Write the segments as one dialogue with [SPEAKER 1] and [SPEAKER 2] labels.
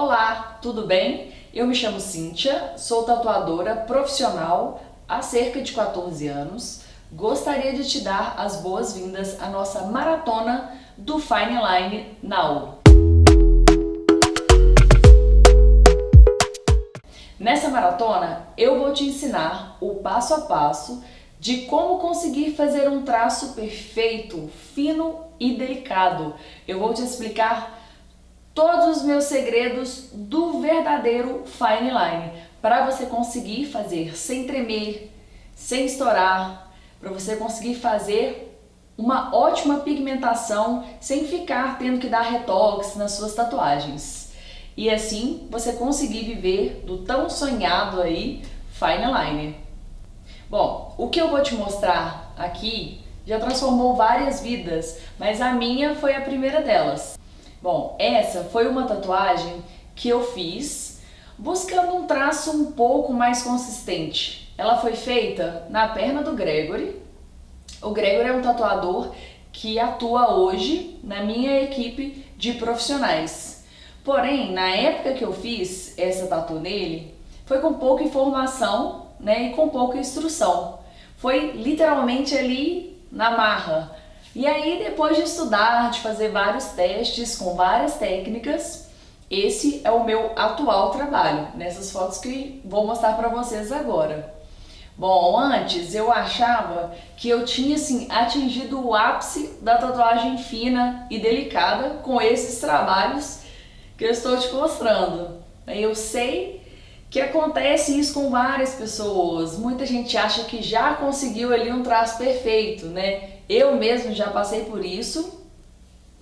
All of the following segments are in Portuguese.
[SPEAKER 1] Olá, tudo bem? Eu me chamo Cíntia, sou tatuadora profissional há cerca de 14 anos. Gostaria de te dar as boas-vindas à nossa maratona do Fine Line Now. Nessa maratona, eu vou te ensinar o passo a passo de como conseguir fazer um traço perfeito, fino e delicado. Eu vou te explicar todos os meus segredos do verdadeiro fine line para você conseguir fazer sem tremer, sem estourar, para você conseguir fazer uma ótima pigmentação sem ficar tendo que dar retoques nas suas tatuagens. E assim você conseguir viver do tão sonhado aí fine line. Bom, o que eu vou te mostrar aqui já transformou várias vidas, mas a minha foi a primeira delas. Bom, essa foi uma tatuagem que eu fiz buscando um traço um pouco mais consistente. Ela foi feita na perna do Gregory. O Gregory é um tatuador que atua hoje na minha equipe de profissionais. Porém, na época que eu fiz essa tatu nele, foi com pouca informação, e com pouca instrução. Foi literalmente ali na marra. E aí, depois de estudar, de fazer vários testes com várias técnicas, esse é o meu atual trabalho, nessas fotos que vou mostrar para vocês agora. Bom, antes eu achava que eu tinha assim, atingido o ápice da tatuagem fina e delicada com esses trabalhos que eu estou te mostrando. Eu sei que acontece isso com várias pessoas. Muita gente acha que já conseguiu ali um traço perfeito, né? Eu mesmo já passei por isso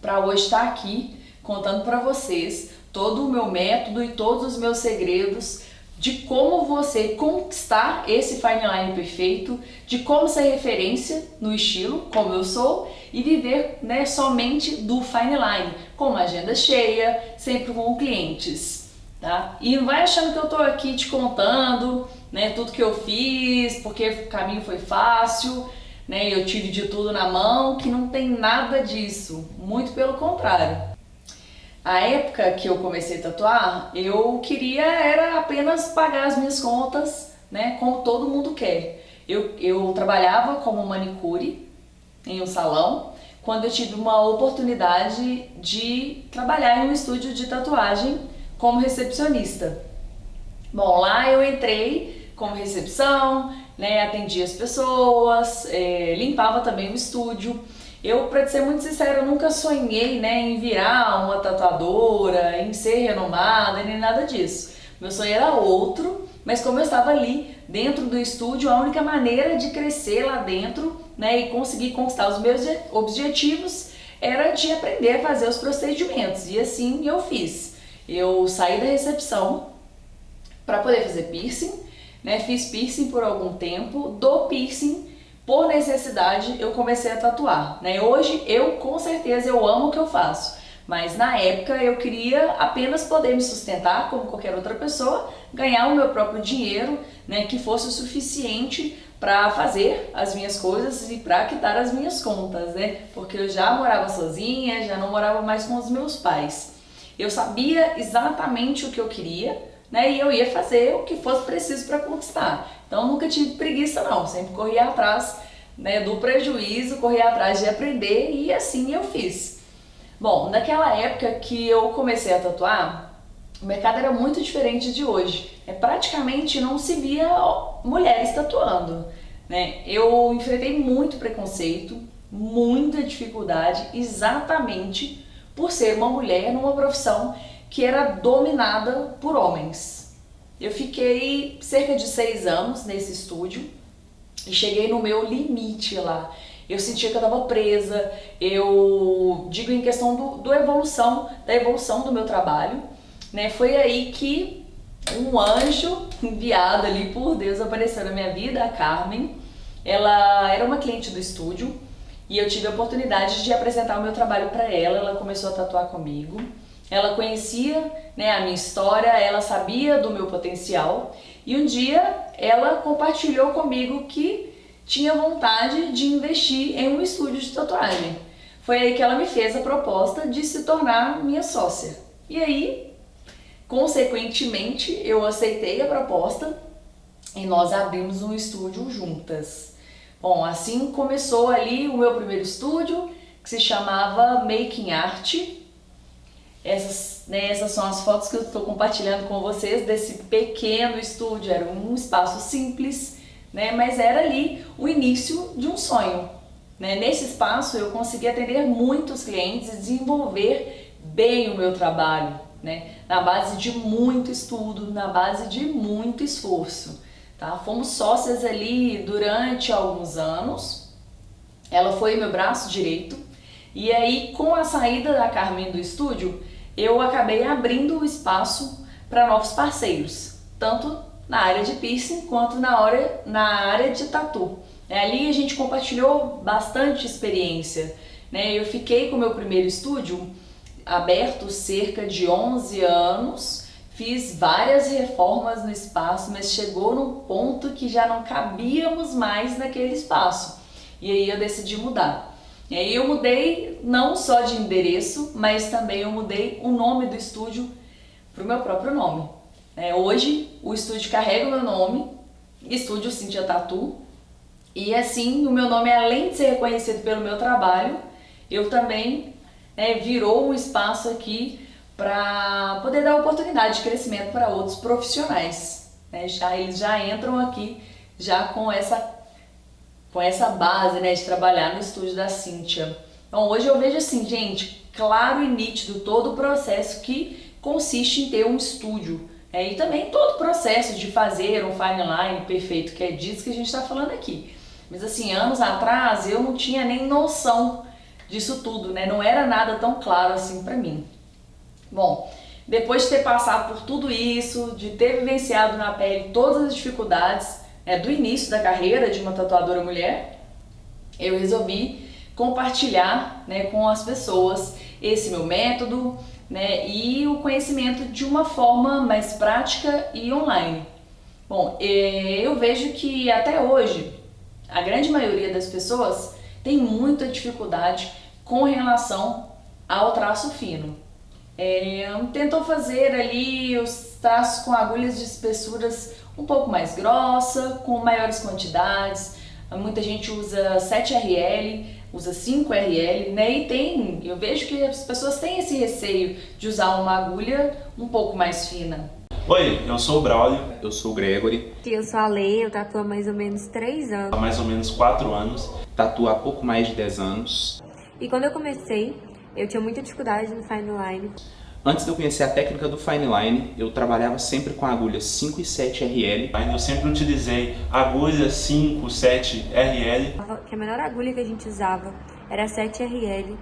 [SPEAKER 1] para hoje estar aqui contando para vocês todo o meu método e todos os meus segredos de como você conquistar esse fine line perfeito, de como ser referência no estilo, como eu sou, e viver, somente do fine line, com uma agenda cheia, sempre com clientes. Tá? E não vai achando que eu tô aqui te contando, tudo que eu fiz, porque o caminho foi fácil, eu tive de tudo na mão, que não tem nada disso, muito pelo contrário. A época que eu comecei a tatuar, eu queria era apenas pagar as minhas contas, como todo mundo quer. Eu trabalhava como manicure em um salão, quando eu tive uma oportunidade de trabalhar em um estúdio de tatuagem como recepcionista. Bom, lá eu entrei como recepção, atendia as pessoas, limpava também o estúdio. Eu, pra ser muito sincera, eu nunca sonhei, em virar uma tatuadora, em ser renomada, nem nada disso. Meu sonho era outro, mas como eu estava ali dentro do estúdio, a única maneira de crescer lá dentro, e conseguir conquistar os meus objetivos era de aprender a fazer os procedimentos. E assim eu fiz. Eu saí da recepção para poder fazer piercing, fiz piercing por algum tempo, do piercing, por necessidade, eu comecei a tatuar. Hoje, com certeza, eu amo o que eu faço, mas na época eu queria apenas poder me sustentar como qualquer outra pessoa, ganhar o meu próprio dinheiro, que fosse o suficiente para fazer as minhas coisas e para quitar as minhas contas, porque eu já morava sozinha, já não morava mais com os meus pais. Eu sabia exatamente o que eu queria, e eu ia fazer o que fosse preciso para conquistar. Então eu nunca tive preguiça não, sempre corria atrás do prejuízo, corria atrás de aprender e assim eu fiz. Bom, naquela época que eu comecei a tatuar, o mercado era muito diferente de hoje. Praticamente não se via mulheres tatuando. Eu enfrentei muito preconceito, muita dificuldade, exatamente por ser uma mulher numa profissão que era dominada por homens. Eu fiquei cerca de 6 anos nesse estúdio e cheguei no meu limite lá. Eu sentia que eu estava presa, eu digo em questão da evolução do meu trabalho, Foi aí que um anjo enviado ali por Deus apareceu na minha vida, a Carmen. Ela era uma cliente do estúdio e eu tive a oportunidade de apresentar o meu trabalho para ela. Ela começou a tatuar comigo. Ela conhecia, a minha história, ela sabia do meu potencial e um dia ela compartilhou comigo que tinha vontade de investir em um estúdio de tatuagem. Foi aí que ela me fez a proposta de se tornar minha sócia. E aí Consequentemente, eu aceitei a proposta e nós abrimos um estúdio juntas. Bom, assim começou ali o meu primeiro estúdio, que se chamava Making Art. Essas são as fotos que eu estou compartilhando com vocês desse pequeno estúdio. Era um espaço simples, né, mas era ali o início de um sonho. Nesse espaço eu consegui atender muitos clientes e desenvolver bem o meu trabalho, na base de muito estudo, na base de muito esforço. Tá? Fomos sócias ali durante alguns anos, ela foi meu braço direito, e aí com a saída da Carmen do estúdio, eu acabei abrindo o espaço para novos parceiros, tanto na área de piercing quanto na área de tatu. Ali a gente compartilhou bastante experiência. Eu fiquei com o meu primeiro estúdio aberto cerca de 11 anos, fiz várias reformas no espaço, mas chegou num ponto que já não cabíamos mais naquele espaço. E aí eu decidi mudar. E aí eu mudei não só de endereço, mas também eu mudei o nome do estúdio para o meu próprio nome. Hoje o estúdio carrega o meu nome, Estúdio Cynthia Tattoo, e assim o meu nome, além de ser reconhecido pelo meu trabalho, eu também virou um espaço aqui para poder dar oportunidade de crescimento para outros profissionais. Eles já entram aqui já com essa base de trabalhar no estúdio da Cynthia. Então hoje eu vejo assim, gente, claro e nítido todo o processo que consiste em ter um estúdio. E também todo o processo de fazer um fine line perfeito, que é disso que a gente está falando aqui. Mas assim, anos atrás eu não tinha nem noção disso tudo, não era nada tão claro assim para mim. Bom, depois de ter passado por tudo isso, de ter vivenciado na pele todas as dificuldades do início da carreira de uma tatuadora mulher, eu resolvi compartilhar com as pessoas esse meu método e o conhecimento de uma forma mais prática e online. Bom, eu vejo que até hoje a grande maioria das pessoas tem muita dificuldade com relação ao traço fino. Tentou fazer ali os traços com agulhas de espessuras um pouco mais grossa, com maiores quantidades. Muita gente usa 7RL, usa 5RL, e eu vejo que as pessoas têm esse receio de usar uma agulha um pouco mais fina.
[SPEAKER 2] Oi, eu sou o Braulio. Eu sou o Gregory.
[SPEAKER 3] Eu sou a Lei, eu tatuo há mais ou menos 3 anos.
[SPEAKER 2] Há mais ou menos 4 anos.
[SPEAKER 4] Tatuo há pouco mais de 10 anos.
[SPEAKER 3] E quando eu comecei, eu tinha muita dificuldade no fine line.
[SPEAKER 4] Antes de eu conhecer a técnica do fine line, eu trabalhava sempre com agulhas 5 e 7 RL.
[SPEAKER 2] Eu sempre utilizei agulha 5, 7 RL.
[SPEAKER 3] Que a menor agulha que a gente usava era 7RL.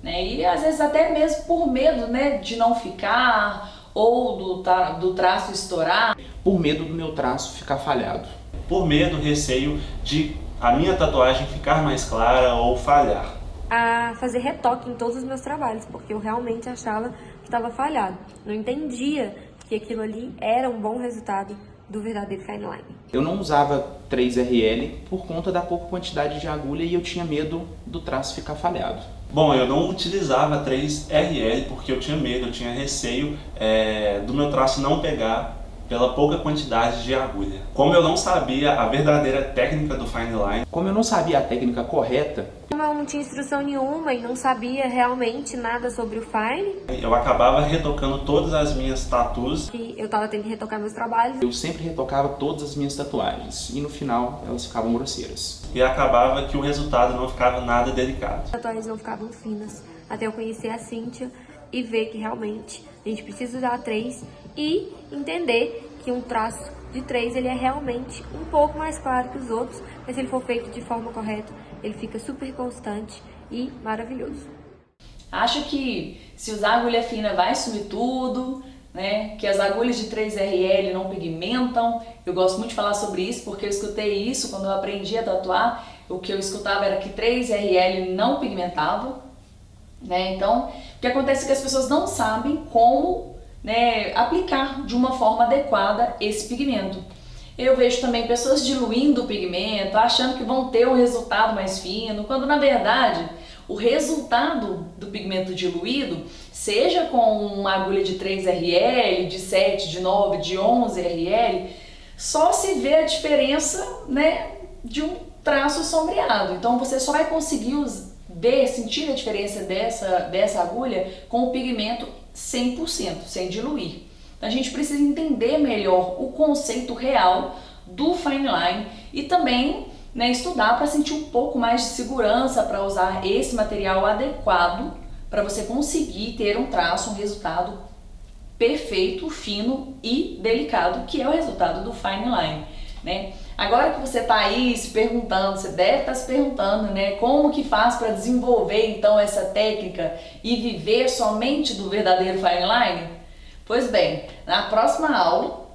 [SPEAKER 1] E às vezes até mesmo por medo de não ficar, ou do traço estourar.
[SPEAKER 4] Por medo do meu traço ficar falhado.
[SPEAKER 2] Por medo, receio de a minha tatuagem ficar mais clara ou falhar.
[SPEAKER 3] A fazer retoque em todos os meus trabalhos, porque eu realmente achava que estava falhado. Não entendia que aquilo ali era um bom resultado do verdadeiro fine line.
[SPEAKER 4] Eu não usava 3RL por conta da pouca quantidade de agulha e eu tinha medo do traço ficar falhado.
[SPEAKER 2] Bom, eu não utilizava 3RL porque eu tinha medo, eu tinha receio do meu traço não pegar pela pouca quantidade de agulha. Como eu não sabia a verdadeira técnica do fine line,
[SPEAKER 4] como eu não sabia a técnica correta,
[SPEAKER 3] como eu não tinha instrução nenhuma e não sabia realmente nada sobre o fine,
[SPEAKER 2] eu acabava retocando todas as minhas tatuas.
[SPEAKER 3] E eu tava tendo que retocar meus trabalhos.
[SPEAKER 4] Eu sempre retocava todas as minhas tatuagens e no final elas ficavam grosseiras.
[SPEAKER 2] E acabava que o resultado não ficava nada delicado.
[SPEAKER 3] As tatuagens não ficavam finas, até eu conhecer a Cynthia e ver que realmente a gente precisa usar 3 e entender que um traço de 3 ele é realmente um pouco mais claro que os outros, mas se ele for feito de forma correta, ele fica super constante e maravilhoso.
[SPEAKER 1] Acho que se usar agulha fina vai sumir tudo, que as agulhas de 3RL não pigmentam. Eu gosto muito de falar sobre isso porque eu escutei isso quando eu aprendi a tatuar. O que eu escutava era que 3RL não pigmentava. Então, o que acontece é que as pessoas não sabem como aplicar de uma forma adequada esse pigmento. Eu vejo também pessoas diluindo o pigmento, achando que vão ter um resultado mais fino, quando na verdade o resultado do pigmento diluído seja com uma agulha de 3 RL, de 7, de 9, de 11 RL, só se vê a diferença, né, de um traço sombreado. Então você só vai conseguir sentir a diferença dessa agulha com o pigmento 100%, sem diluir. Então a gente precisa entender melhor o conceito real do fine line e também, né, estudar para sentir um pouco mais de segurança para usar esse material adequado para você conseguir ter um traço, um resultado perfeito, fino e delicado, que é o resultado do fine line, né? Agora que você está aí se perguntando, você deve estar se perguntando, né, como que faz para desenvolver então essa técnica e viver somente do verdadeiro fine line? Pois bem, na próxima aula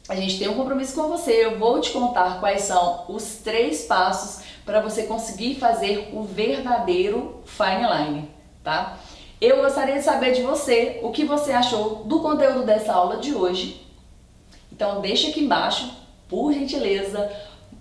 [SPEAKER 1] a gente tem um compromisso com você. Eu vou te contar quais são os 3 passos para você conseguir fazer o verdadeiro fine line, tá? Eu gostaria de saber de você o que você achou do conteúdo dessa aula de hoje. Então deixa aqui embaixo, por gentileza,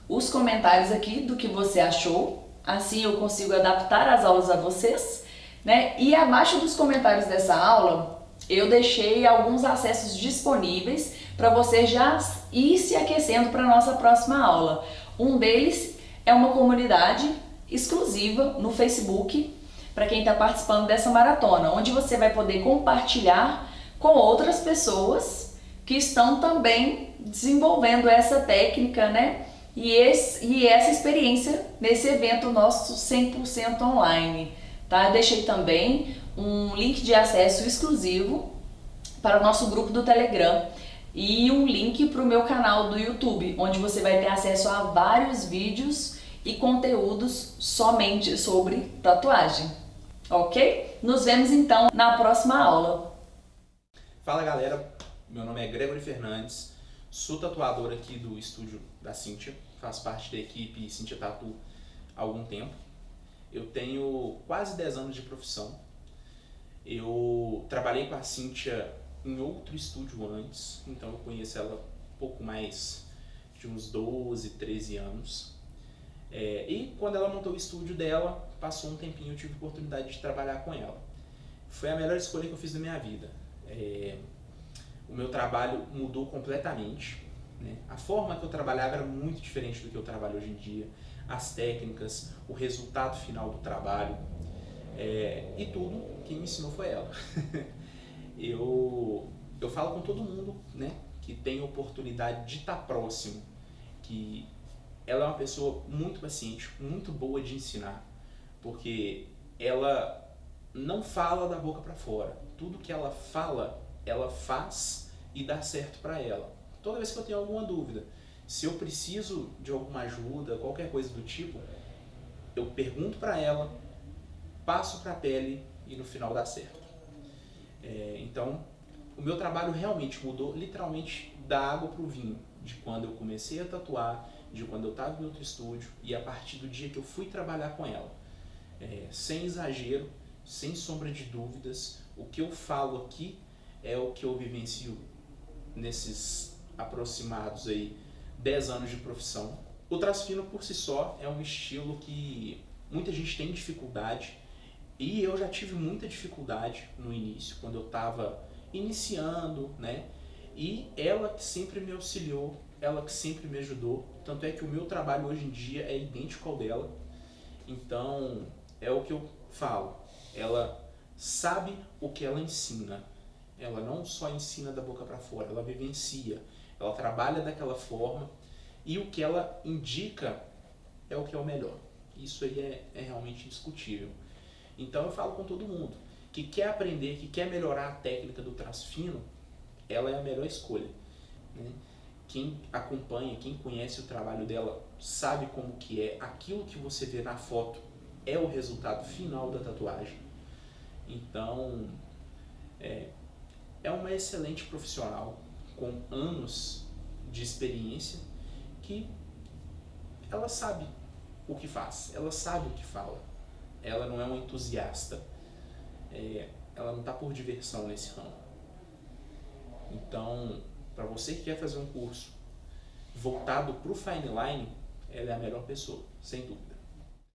[SPEAKER 1] os comentários aqui do que você achou. Assim eu consigo adaptar as aulas a vocês, né? E abaixo dos comentários dessa aula eu deixei alguns acessos disponíveis para você já ir se aquecendo para a nossa próxima aula. Um deles é uma comunidade exclusiva no Facebook para quem está participando dessa maratona, onde você vai poder compartilhar com outras pessoas que estão também desenvolvendo essa técnica, né? E essa experiência nesse evento nosso 100% online, tá? Eu deixei também um link de acesso exclusivo para o nosso grupo do Telegram e um link para o meu canal do YouTube, onde você vai ter acesso a vários vídeos e conteúdos somente sobre tatuagem, ok? Nos vemos então na próxima aula.
[SPEAKER 4] Fala galera, meu nome é Gregory Fernandes, sou tatuador aqui do estúdio da Cíntia, faço parte da equipe Cíntia Tatu há algum tempo. Eu tenho quase 10 anos de profissão. Eu trabalhei com a Cíntia em outro estúdio antes, então eu conheço ela um pouco mais de uns 12, 13 anos. E quando ela montou o estúdio dela, passou um tempinho, eu tive a oportunidade de trabalhar com ela. Foi a melhor escolha que eu fiz da minha vida. O meu trabalho mudou completamente, né? A forma que eu trabalhava era muito diferente do que eu trabalho hoje em dia. As técnicas, o resultado final do trabalho, e tudo, quem me ensinou foi ela. Eu falo com todo mundo, né, que tem oportunidade de estar próximo, que ela é uma pessoa muito paciente, muito boa de ensinar, porque ela não fala da boca para fora. Tudo que ela fala, ela faz e dá certo para ela. Toda vez que eu tenho alguma dúvida, se eu preciso de alguma ajuda, qualquer coisa do tipo, eu pergunto para ela, passo para a pele e no final dá certo. Então, o meu trabalho realmente mudou literalmente da água para o vinho, de quando eu comecei a tatuar, de quando eu estava em outro estúdio e a partir do dia que eu fui trabalhar com ela. Sem exagero, sem sombra de dúvidas, o que eu falo aqui é o que eu vivencio nesses aproximados aí 10 anos de profissão. O traço fino por si só é um estilo que muita gente tem dificuldade e eu já tive muita dificuldade no início, quando eu estava iniciando, né? E ela que sempre me auxiliou, ela que sempre me ajudou, tanto é que o meu trabalho hoje em dia é idêntico ao dela. Então, é o que eu falo, ela sabe o que ela ensina, ela não só ensina da boca para fora, ela vivencia, ela trabalha daquela forma e o que ela indica é o que é o melhor. Isso aí é realmente indiscutível. Então eu falo com todo mundo que quer aprender, que quer melhorar a técnica do traço fino, ela é a melhor escolha, né? Quem acompanha, quem conhece o trabalho dela, sabe como que é. Aquilo que você vê na foto é o resultado final da tatuagem. Então, é uma excelente profissional, com anos de experiência, que ela sabe o que faz, ela sabe o que fala. Ela não é uma entusiasta, ela não está por diversão nesse ramo. Então, para você que quer fazer um curso voltado para o fine line, ela é a melhor pessoa, sem dúvida.